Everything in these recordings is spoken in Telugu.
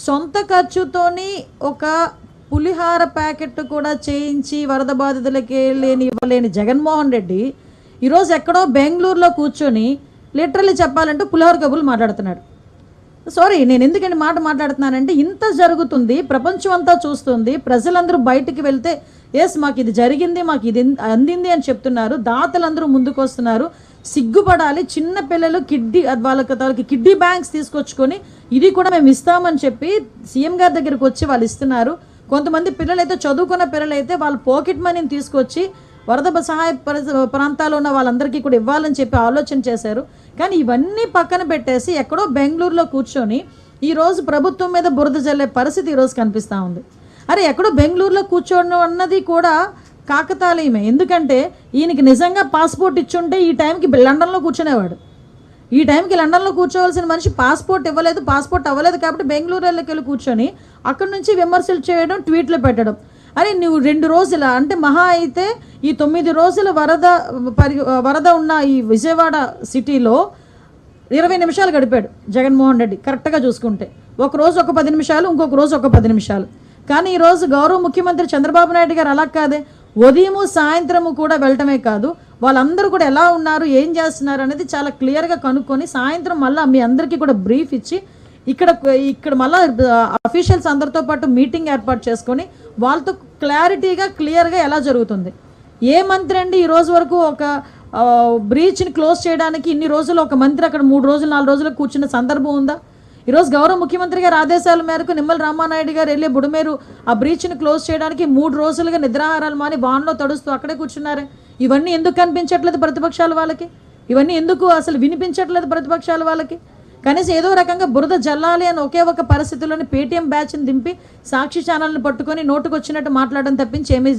సొంత ఖర్చుతోని ఒక పులిహార ప్యాకెట్ కూడా చేయించి వరద బాధితులకి ఇవ్వలేని జగన్మోహన్ రెడ్డి ఈరోజు ఎక్కడో బెంగళూరులో కూర్చొని లిటరల్లీ చెప్పాలంటే పులిహోర కబుర్లు మాట్లాడుతున్నాడు. సారీ, నేను ఎందుకంటే మాట్లాడుతున్నానంటే ఇంత జరుగుతుంది, ప్రపంచం అంతా చూస్తుంది, ప్రజలందరూ బయటికి వెళ్తే ఎస్ మాకు ఇది జరిగింది, మాకు ఇది అందింది అని చెప్తున్నారు, దాతలందరూ ముందుకు వస్తున్నారు. సిగ్గుపడాలి. చిన్న పిల్లలు వాళ్ళకి కిడ్నీ బ్యాంక్స్ తీసుకొచ్చుకొని ఇది కూడా మేము ఇస్తామని చెప్పి సీఎం గారి దగ్గరికి వచ్చి వాళ్ళు ఇస్తున్నారు. కొంతమంది పిల్లలైతే చదువుకున్న పిల్లలైతే వాళ్ళ పాకెట్ మనీని తీసుకొచ్చి వరద సహాయ ప్రాంతాల్లో ఉన్న వాళ్ళందరికీ కూడా ఇవ్వాలని చెప్పి ఆలోచన చేశారు. కానీ ఇవన్నీ పక్కన పెట్టేసి ఎక్కడో బెంగళూరులో కూర్చొని ఈరోజు ప్రభుత్వం మీద బురద జల్లే పరిస్థితి ఈరోజు కనిపిస్తూ ఉంది. అరే ఎక్కడో బెంగళూరులో కూర్చోవడం అన్నది కూడా కాకతాళీయమే. ఎందుకంటే ఈయనకి నిజంగా పాస్పోర్ట్ ఇచ్చుంటే ఈ టైంకి లండన్లో కూర్చునేవాడు. ఈ టైంకి లండన్లో కూర్చోవలసిన మనిషి పాస్పోర్ట్ ఇవ్వలేదు, పాస్పోర్ట్ అవ్వలేదు కాబట్టి బెంగళూరులోకి వెళ్ళి కూర్చొని అక్కడి నుంచి విమర్శలు చేయడం, ట్వీట్లు పెట్టడం. అరే నువ్వు 2 రోజుల అంటే మహా అయితే ఈ 9 రోజుల వరద ఉన్న ఈ విజయవాడ సిటీలో 20 నిమిషాలు గడిపాడు జగన్మోహన్ రెడ్డి కరెక్ట్గా చూసుకుంటే. ఒకరోజు ఒక 10 నిమిషాలు, ఇంకొక రోజు ఒక 10 నిమిషాలు. కానీ ఈరోజు గౌరవ ముఖ్యమంత్రి చంద్రబాబు నాయుడు గారు అలా కాదే, ఉదయము సాయంత్రము కూడా వెళ్ళటమే కాదు, వాళ్ళందరూ కూడా ఎలా ఉన్నారు, ఏం చేస్తున్నారు అనేది చాలా క్లియర్గా కనుక్కొని సాయంత్రం మళ్ళీ మీ అందరికీ కూడా బ్రీఫ్ ఇచ్చి ఇక్కడ మళ్ళీ అఫీషియల్స్ అందరితో పాటు మీటింగ్ ఏర్పాటు చేసుకొని వాళ్ళతో క్లియర్గా ఎలా జరుగుతుంది. ఏ మంత్రి అండి ఈ రోజు వరకు ఒక బ్రీచ్ని క్లోజ్ చేయడానికి ఇన్ని రోజులు ఒక మంత్రి అక్కడ 3 రోజులు 4 రోజులు కూర్చున్న సందర్భం ఉందా? ఈరోజు గౌరవ ముఖ్యమంత్రి గారి ఆదేశాల మేరకు నిమ్మల రామానాయుడు గారు వెళ్ళి బుడమేరు ఆ బ్రీచ్ని క్లోజ్ చేయడానికి 3 రోజులుగా నిద్రాహారాలు మాని వానలో తడుస్తూ అక్కడే కూర్చున్నారే. ఇవన్నీ ఎందుకు కనిపించట్లేదు ప్రతిపక్షాల వాళ్ళకి? ఇవన్నీ ఎందుకు అసలు వినిపించట్లేదు ప్రతిపక్షాల వాళ్ళకి? కనీసం ఏదో రకంగా బురద జల్లాలి అని ఒకే ఒక పరిస్థితుల్లోని పేటీఎం బ్యాచ్ని దింపి సాక్షి ఛానల్ని పట్టుకొని నోటుకు వచ్చినట్టు మాట్లాడడం తప్పించి ఏమీ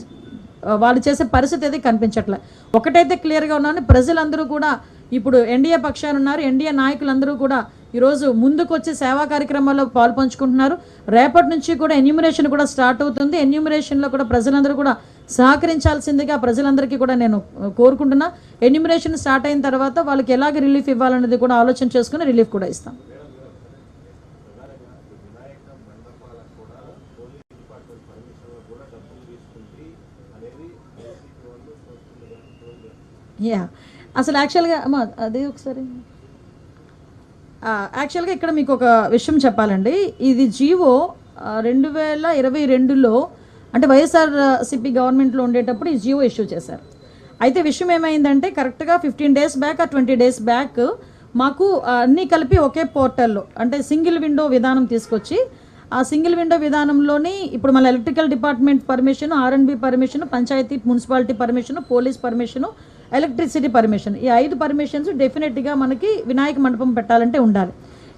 వాళ్ళు చేసే పరిస్థితి అయితే కనిపించట్లే. ఒకటైతే క్లియర్గా ఉన్నాను, ప్రజలందరూ కూడా ఇప్పుడు ఎన్డీఏ పక్షాలు ఉన్నారు, ఎన్డీఏ నాయకులందరూ కూడా ఈరోజు ముందుకు వచ్చి సేవా కార్యక్రమాల్లో పాల్పంచుకుంటున్నారు. రేపటి నుంచి కూడా ఎన్యూమరేషన్ కూడా స్టార్ట్ అవుతుంది. ఎన్యూమరేషన్లో కూడా ప్రజలందరూ కూడా సహకరించాల్సిందిగా ప్రజలందరికీ కూడా నేను కోరుకుంటున్నా. ఎన్యూమరేషన్ స్టార్ట్ అయిన తర్వాత వాళ్ళకి ఎలాగ రిలీఫ్ ఇవ్వాలనేది కూడా ఆలోచన చేసుకుని రిలీఫ్ కూడా ఇస్తాం. అసలు యాక్చువల్గా అదే ఒకసారి యాక్చువల్గా ఇక్కడ మీకు ఒక విషయం చెప్పాలండి. ఇది జీవో 2022లో అంటే వైఎస్ఆర్సీపీ గవర్నమెంట్లో ఉండేటప్పుడు ఈ జీవో ఇష్యూ చేశారు. అయితే విషయం ఏమైందంటే కరెక్ట్గా 15 డేస్ బ్యాక్ 20 డేస్ బ్యాక్ మాకు అన్నీ కలిపి ఒకే పోర్టల్లో అంటే సింగిల్ విండో విధానం తీసుకొచ్చి ఆ సింగిల్ విండో విధానంలోని ఇప్పుడు మన electrical department permission, R&B permission, panchayat municipality permission, police permission, electricity permission, ఈ 5 పర్మిషన్స్ డెఫినెట్గా మనకి వినాయక మండపం పెట్టాలంటే ఉండాలి.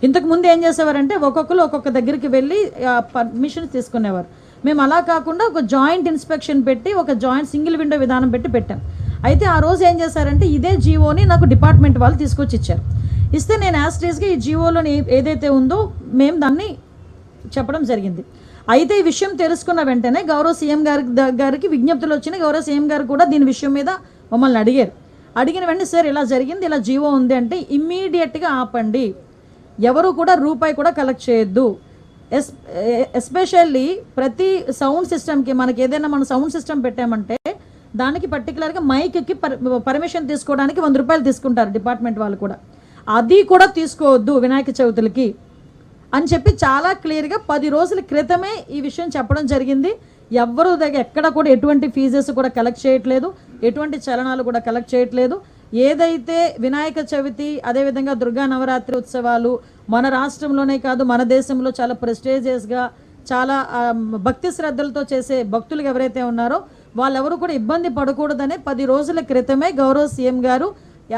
ఇంతకుముందు ఏం చేసేవారంటే ఒక్కొక్కరు ఒక్కొక్క దగ్గరికి వెళ్ళి పర్మిషన్స్ తీసుకునేవారు. మేము అలా కాకుండా ఒక జాయింట్ ఇన్స్పెక్షన్ పెట్టి ఒక జాయింట్ సింగిల్ విండో విధానం పెట్టాం. అయితే ఆ రోజు ఏం చేశారంటే ఇదే జీవోని నాకు డిపార్ట్మెంట్ వాళ్ళు తీసుకొచ్చి ఇచ్చారు. ఇస్తే నేను యాస్ట్రీస్గా ఈ జీవోలోని ఏదైతే ఉందో మేము దాన్ని చెప్పడం జరిగింది. అయితే ఈ విషయం తెలుసుకున్న వెంటనే గౌరవ సీఎం గారికి విజ్ఞప్తులు వచ్చినాయి. గౌరవ సీఎం గారు కూడా దీని విషయం మీద మమ్మల్ని అడిగిన వెంటనే సార్ ఇలా జరిగింది, ఇలా జీవో ఉంది అంటే ఇమ్మీడియట్గా ఆపండి, ఎవరు కూడా రూపాయి కూడా కలెక్ట్ చేయొద్దు. ఎస్పెషల్లీ ప్రతి సౌండ్ సిస్టమ్కి మనకి ఏదైనా మనం సౌండ్ సిస్టమ్ పెట్టామంటే దానికి పర్టికులర్గా మైక్కి పర్మిషన్ తీసుకోవడానికి 100 రూపాయలు తీసుకుంటారు డిపార్ట్మెంట్ వాళ్ళు కూడా. అది కూడా తీసుకోవద్దు వినాయక చవితులకి అని చెప్పి చాలా క్లియర్గా 10 రోజుల క్రితమే ఈ విషయం చెప్పడం జరిగింది. ఎవ్వరూ ఎక్కడ కూడా ఎటువంటి ఫీజెస్ కూడా కలెక్ట్ చేయట్లేదు, ఎటువంటి చలనాలు కూడా కలెక్ట్ చేయట్లేదు. ఏదైతే వినాయక చవితి అదేవిధంగా దుర్గా నవరాత్రి ఉత్సవాలు మన రాష్ట్రంలోనే కాదు మన దేశంలో చాలా ప్రెస్టేజియస్గా చాలా భక్తి శ్రద్ధలతో చేసే భక్తులు ఎవరైతే ఉన్నారో వాళ్ళెవరూ కూడా ఇబ్బంది పడకూడదనే 10 రోజుల క్రితమే గౌరవ సీఎం గారు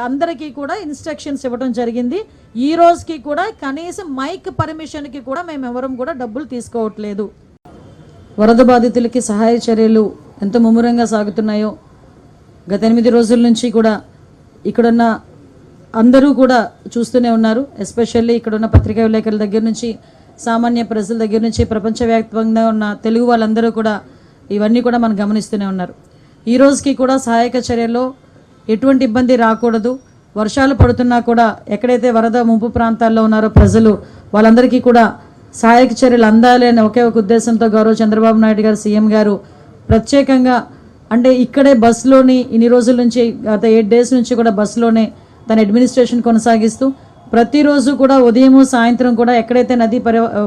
అందరికీ కూడా ఇన్స్ట్రక్షన్స్ ఇవ్వడం జరిగింది. ఈ రోజుకి కూడా కనీసం మైక్ పర్మిషన్కి కూడా మేము ఎవరం కూడా డబ్బులు తీసుకోవట్లేదు. వరద బాధితులకి సహాయ చర్యలు ఎంత ముమ్మరంగా సాగుతున్నాయో గత 8 రోజుల నుంచి కూడా ఇక్కడున్న అందరూ కూడా చూస్తూనే ఉన్నారు. ఎస్పెషల్లీ ఇక్కడున్న పత్రికా విలేకరుల దగ్గర నుంచి సామాన్య ప్రజల దగ్గర నుంచి ప్రపంచవ్యాప్తంగా ఉన్న తెలుగు వాళ్ళందరూ కూడా ఇవన్నీ కూడా మనం గమనిస్తూనే ఉన్నారు. ఈ రోజుకి కూడా సహాయక చర్యల్లో ఎటువంటి ఇబ్బంది రాకూడదు. వర్షాలు పడుతున్నా కూడా ఎక్కడైతే వరద ముంపు ప్రాంతాల్లో ఉన్నారో ప్రజలు వాళ్ళందరికీ కూడా సహాయక చర్యలు అందాలి అనే ఒకే ఒక ఉద్దేశంతో గౌరవ చంద్రబాబు నాయుడు గారు సీఎం గారు ప్రత్యేకంగా అంటే ఇక్కడే బస్సులోని ఇన్ని రోజుల నుంచి గత 8 days నుంచి కూడా బస్సులోనే తన అడ్మినిస్ట్రేషన్ కొనసాగిస్తూ ప్రతిరోజు కూడా ఉదయము సాయంత్రం కూడా ఎక్కడైతే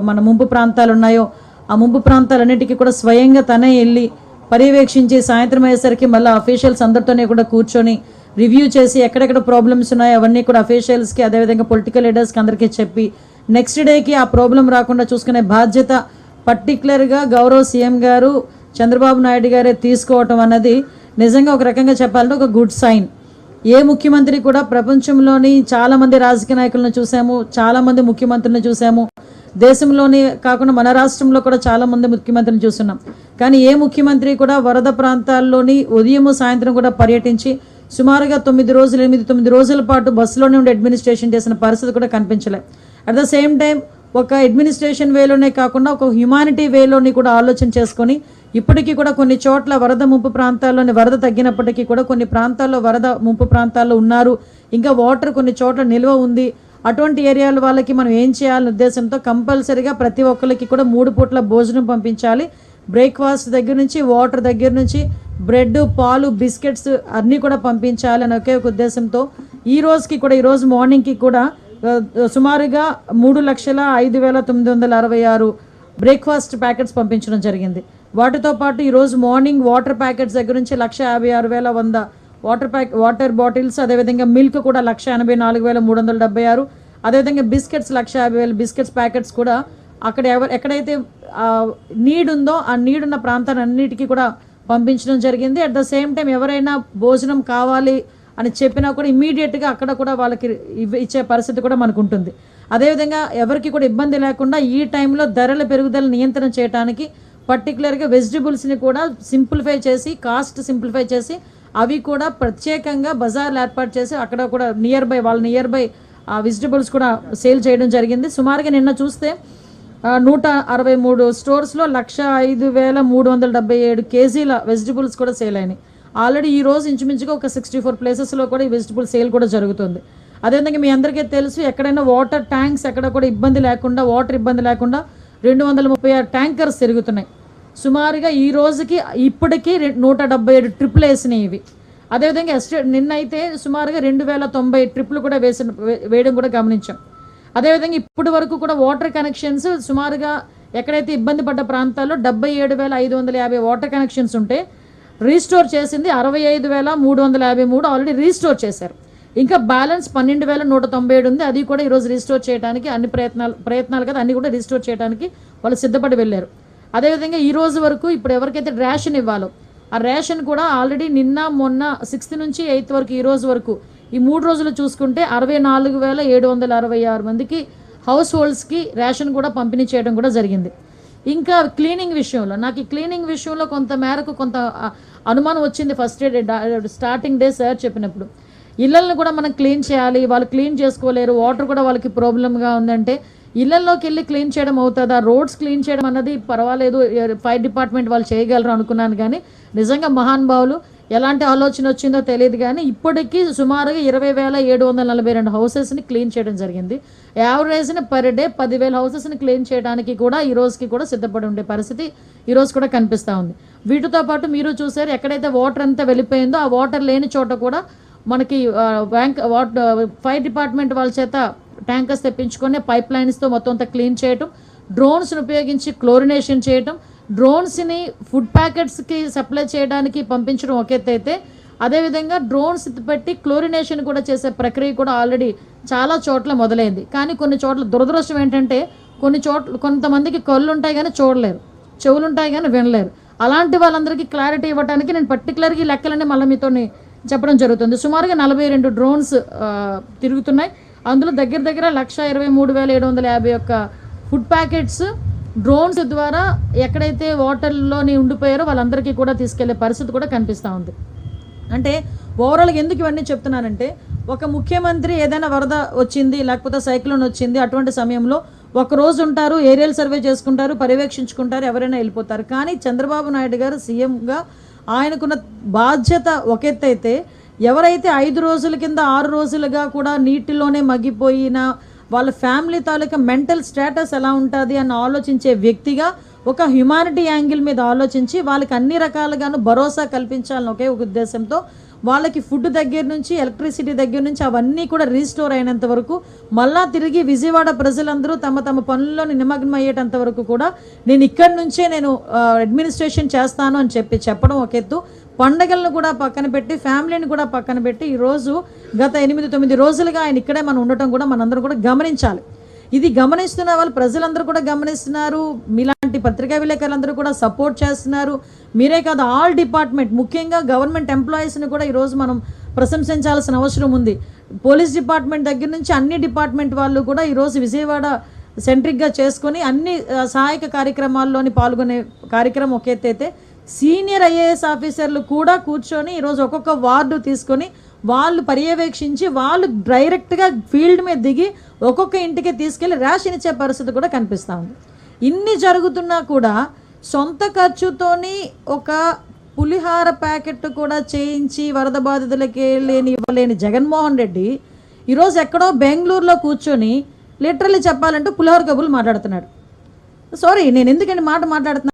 మన ముంపు ప్రాంతాలు ఉన్నాయో ఆ ముంపు ప్రాంతాలన్నిటికీ కూడా స్వయంగా తనే వెళ్ళి పర్యవేక్షించి సాయంత్రం అయ్యేసరికి మళ్ళీ అఫీషియల్స్ అందరితోనే కూడా కూర్చొని రివ్యూ చేసి ఎక్కడెక్కడ ప్రాబ్లమ్స్ ఉన్నాయో అవన్నీ కూడా అఫీషియల్స్కి అదేవిధంగా పొలిటికల్ లీడర్స్కి అందరికీ చెప్పి నెక్స్ట్ డేకి ఆ ప్రాబ్లం రాకుండా చూసుకునే బాధ్యత పర్టికులర్గా గౌరవ సీఎం గారు చంద్రబాబు నాయుడు గారే తీసుకోవటం అన్నది నిజంగా ఒక రకంగా చెప్పాలంటే ఒక గుడ్ సైన్. ఏ ముఖ్యమంత్రి కూడా ప్రపంచంలోని చాలామంది రాజకీయ నాయకులను చూసాము, చాలామంది ముఖ్యమంత్రులను చూసాము, దేశంలోని కాకుండా మన రాష్ట్రంలో కూడా చాలామంది ముఖ్యమంత్రిని చూస్తున్నాం. కానీ ఏ ముఖ్యమంత్రి కూడా వరద ప్రాంతాల్లోని ఉదయం సాయంత్రం కూడా పర్యటించి సుమారుగా 9 రోజుల పాటు బస్సులోనే ఉండి అడ్మినిస్ట్రేషన్ చేసిన పరిస్థితి కూడా కనిపించలేదు. అట్ ద సేమ్ టైం ఒక అడ్మినిస్ట్రేషన్ వేలోనే కాకుండా ఒక హ్యుమానిటీ వేలోని కూడా ఆలోచన చేసుకొని ఇప్పటికీ కూడా కొన్ని చోట్ల వరద ముంపు ప్రాంతాల్లోని వరద తగ్గినప్పటికీ కూడా కొన్ని ప్రాంతాల్లో వరద ముంపు ప్రాంతాల్లో ఉన్నారు, ఇంకా వాటర్ కొన్ని చోట్ల నిల్వ ఉంది, అటువంటి ఏరియాల వాళ్ళకి మనం ఏం చేయాలనే ఉద్దేశంతో కంపల్సరీగా ప్రతి ఒక్కరికి కూడా 3 పూట్ల భోజనం పంపించాలి. బ్రేక్ఫాస్ట్ దగ్గర నుంచి వాటర్ దగ్గర నుంచి బ్రెడ్ పాలు బిస్కెట్స్ అన్నీ కూడా పంపించాలి అని ఒకే ఒక ఉద్దేశంతో ఈరోజు మార్నింగ్కి కూడా సుమారుగా 3,05,966 బ్రేక్ఫాస్ట్ ప్యాకెట్స్ పంపించడం జరిగింది. వాటితో పాటు ఈరోజు మార్నింగ్ వాటర్ ప్యాకెట్స్ దగ్గర నుంచి 1,56,100 వాటర్ బాటిల్స్, అదేవిధంగా మిల్క్ కూడా 1,84,376, అదేవిధంగా బిస్కెట్స్ 1,50,000 బిస్కెట్స్ ప్యాకెట్స్ కూడా అక్కడ ఎక్కడైతే నీడ్ ఉందో ఆ నీడ్ ఉన్న ప్రాంతాలన్నిటికీ కూడా పంపించడం జరిగింది. అట్ ద సేమ్ టైం ఎవరైనా భోజనం కావాలి అని చెప్పినా కూడా ఇమ్మీడియట్గా అక్కడ కూడా వాళ్ళకి ఇచ్చే పరిస్థితి కూడా మనకు ఉంటుంది. అదేవిధంగా ఎవరికి కూడా ఇబ్బంది లేకుండా ఈ టైంలో ధరల పెరుగుదల నియంత్రణ చేయడానికి పర్టికులర్గా వెజిటబుల్స్ని కూడా కాస్ట్ సింప్లిఫై చేసి అవి కూడా ప్రత్యేకంగా బజార్లు ఏర్పాటు చేసి అక్కడ కూడా నియర్ బై వెజిటబుల్స్ కూడా సేల్ చేయడం జరిగింది. సుమారుగా నిన్న చూస్తే 163 స్టోర్స్లో 105,377 కేజీల వెజిటబుల్స్ కూడా సేల్ అయినాయి. ఆల్రెడీ ఈ రోజు ఇంచుమించుగా ఒక 64 ప్లేసెస్లో కూడా ఈ వెజిటబుల్ సేల్ కూడా జరుగుతుంది. అదేవిధంగా మీ అందరికీ తెలుసు ఎక్కడైనా వాటర్ ట్యాంక్స్ ఎక్కడ కూడా వాటర్ ఇబ్బంది లేకుండా 236 ట్యాంకర్స్ తిరుగుతున్నాయి. సుమారుగా ఈ రోజుకి ఇప్పటికీ 177 ట్రిప్లు వేసినాయి ఇవి. అదేవిధంగా నిన్న అయితే సుమారుగా 2,090 ట్రిప్లు కూడా వేయడం కూడా గమనించాం. అదేవిధంగా ఇప్పటి వరకు కూడా వాటర్ కనెక్షన్స్ సుమారుగా ఎక్కడైతే ఇబ్బంది పడ్డ ప్రాంతాల్లో 77,550 వాటర్ కనెక్షన్స్ ఉంటే రీస్టోర్ చేసింది 65,353 ఆల్రెడీ రీస్టోర్ చేశారు. ఇంకా బ్యాలెన్స్ 12,197 ఉంది. అది కూడా ఈరోజు రీస్టోర్ చేయడానికి అన్ని ప్రయత్నాలు కదా అన్ని కూడా రీస్టోర్ చేయడానికి వాళ్ళు సిద్ధపడి వెళ్ళారు. అదేవిధంగా ఈ రోజు వరకు ఇప్పుడు ఎవరికైతే రేషన్ ఇవ్వాలో ఆ రేషన్ కూడా ఆల్రెడీ నిన్న మొన్న 6th నుంచి 8th వరకు ఈ రోజు వరకు ఈ 3 రోజులు చూసుకుంటే 64,766 మందికి హౌస్ హోల్డ్స్కి రేషన్ కూడా పంపిణీ చేయడం కూడా జరిగింది. ఇంకా క్లీనింగ్ విషయంలో కొంత అనుమానం వచ్చింది. స్టార్టింగ్ డే సార్ చెప్పినప్పుడు ఇళ్లను కూడా మనం క్లీన్ చేయాలి, వాళ్ళు క్లీన్ చేసుకోలేరు, వాటర్ కూడా వాళ్ళకి ప్రాబ్లంగా ఉందంటే ఇళ్లలోకి వెళ్ళి క్లీన్ చేయడం అవుతుందా, రోడ్స్ క్లీన్ చేయడం అన్నది పర్వాలేదు ఫైర్ డిపార్ట్మెంట్ వాళ్ళు చేయగలరు అనుకున్నాను. కానీ నిజంగా మహానుభావులు ఎలాంటి ఆలోచన వచ్చిందో తెలియదు. కానీ ఇప్పటికీ సుమారుగా 20,742 హౌసెస్ని క్లీన్ చేయడం జరిగింది. యావరేజ్ని పర్ డే 10,000 హౌసెస్ని క్లీన్ చేయడానికి కూడా ఈ రోజుకి కూడా సిద్ధపడి ఉండే పరిస్థితి ఈరోజు కూడా కనిపిస్తూ ఉంది. వీటితో పాటు మీరు చూసారు ఎక్కడైతే వాటర్ అంతా వెళ్ళిపోయిందో ఆ వాటర్ లేని చోట కూడా మనకి ఫైర్ డిపార్ట్మెంట్ వాళ్ళ చేత ట్యాంకర్స్ తెప్పించుకొని పైప్ లైన్స్తో మొత్తం అంతా క్లీన్ చేయటం, డ్రోన్స్ని ఉపయోగించి క్లోరినేషన్ చేయటం, డ్రోన్స్ని ఫుడ్ ప్యాకెట్స్కి సప్లై చేయడానికి పంపించడం ఒక ఎత్తు అయితే అదేవిధంగా డ్రోన్స్ పెట్టి క్లోరినేషన్ కూడా చేసే ప్రక్రియ కూడా ఆల్రెడీ చాలా చోట్ల మొదలైంది. కానీ కొన్ని చోట్ల దురదృష్టం ఏంటంటే కొంతమందికి కళ్ళు ఉంటాయి కానీ చూడలేరు, చెవులు ఉంటాయి కానీ వినలేరు. అలాంటి వాళ్ళందరికీ క్లారిటీ ఇవ్వడానికి నేను పర్టికులర్గా ఈ లెక్కలన్నీ మళ్ళీ మీతో చెప్పడం జరుగుతుంది. సుమారుగా 42 డ్రోన్స్ తిరుగుతున్నాయి. అందులో దగ్గర 1,23,751 ఫుడ్ ప్యాకెట్స్ డ్రోన్స్ ద్వారా ఎక్కడైతే వాటర్లోని ఉండిపోయారో వాళ్ళందరికీ కూడా తీసుకెళ్లే పరిస్థితి కూడా కనిపిస్తూ ఉంది. అంటే ఓవరాల్గా ఎందుకు ఇవన్నీ చెప్తున్నానంటే ఒక ముఖ్యమంత్రి ఏదైనా వరద వచ్చింది లేకపోతే సైక్లోన్ వచ్చింది అటువంటి సమయంలో ఒక రోజు ఉంటారు, ఏరియల్ సర్వే చేసుకుంటారు, పర్యవేక్షించుకుంటారు, ఎవరైనా వెళ్ళిపోతారు. కానీ చంద్రబాబు నాయుడు గారు సీఎంగా ఆయనకున్న బాధ్యత ఒక ఎత్తు అయితే ఎవరైతే 5 రోజుల కింద 6 రోజులుగా కూడా నీటిలోనే మగ్గిపోయిన వాళ్ళ ఫ్యామిలీ తాలూకా మెంటల్ స్టేటస్ ఎలా ఉంటుంది అని ఆలోచించే వ్యక్తిగా ఒక హ్యుమానిటీ యాంగిల్ మీద ఆలోచించి వాళ్ళకి అన్ని రకాలుగాను భరోసా కల్పించాలని ఒకే ఒక ఉద్దేశంతో వాళ్ళకి ఫుడ్ దగ్గర నుంచి ఎలక్ట్రిసిటీ దగ్గర నుంచి అవన్నీ కూడా రీస్టోర్ అయినంత వరకు మళ్ళా తిరిగి విజయవాడ ప్రజలందరూ తమ తమ పనుల్లోని నిమగ్నం అయ్యేటంత వరకు కూడా నేను ఇక్కడి నుంచే అడ్మినిస్ట్రేషన్ చేస్తాను అని చెప్పడం ఒక ఎత్తు, పండగలను కూడా పక్కన పెట్టి ఫ్యామిలీని కూడా పక్కన పెట్టి ఈరోజు గత 8-9 రోజులుగా ఆయన ఇక్కడే మనం ఉండటం కూడా మనందరం కూడా గమనించాలి. ఇది గమనిస్తున్న వాళ్ళు ప్రజలందరూ కూడా గమనిస్తున్నారు, మీలాంటి పత్రికా విలేకరులందరూ కూడా సపోర్ట్ చేస్తున్నారు. మీరే కాదు, ఆల్ డిపార్ట్మెంట్, ముఖ్యంగా గవర్నమెంట్ ఎంప్లాయీస్ని కూడా ఈరోజు మనం ప్రశంసించాల్సిన అవసరం ఉంది. పోలీస్ డిపార్ట్మెంట్ దగ్గర నుంచి అన్ని డిపార్ట్మెంట్ వాళ్ళు కూడా ఈరోజు విజయవాడ సెంట్రిక్గా చేసుకొని అన్ని సహాయక కార్యక్రమాల్లోని పాల్గొనే కార్యక్రమం ఒక ఎత్తైతే, సీనియర్ ఐఏఎస్ ఆఫీసర్లు కూడా కూర్చొని ఈరోజు ఒక్కొక్క వార్డు తీసుకొని వాళ్ళు పర్యవేక్షించి వాళ్ళు డైరెక్ట్గా ఫీల్డ్ మీద దిగి ఒక్కొక్క ఇంటికి తీసుకెళ్ళి రేషన్ ఇచ్చే పరిస్థితి కూడా కనిపిస్తూ ఉంది. ఇన్ని జరుగుతున్నా కూడా సొంత ఖర్చుతోని ఒక పులిహార ప్యాకెట్ కూడా చేయించి వరద బాధితులకి ఇవ్వలేని జగన్మోహన్ రెడ్డి ఈరోజు ఎక్కడో బెంగళూరులో కూర్చొని లిటరల్లీ చెప్పాలంటే పులిహోర కబుర్లు మాట్లాడుతున్నాడు. సారీ, నేను ఎందుకంటే మాట్లాడుతున్నాను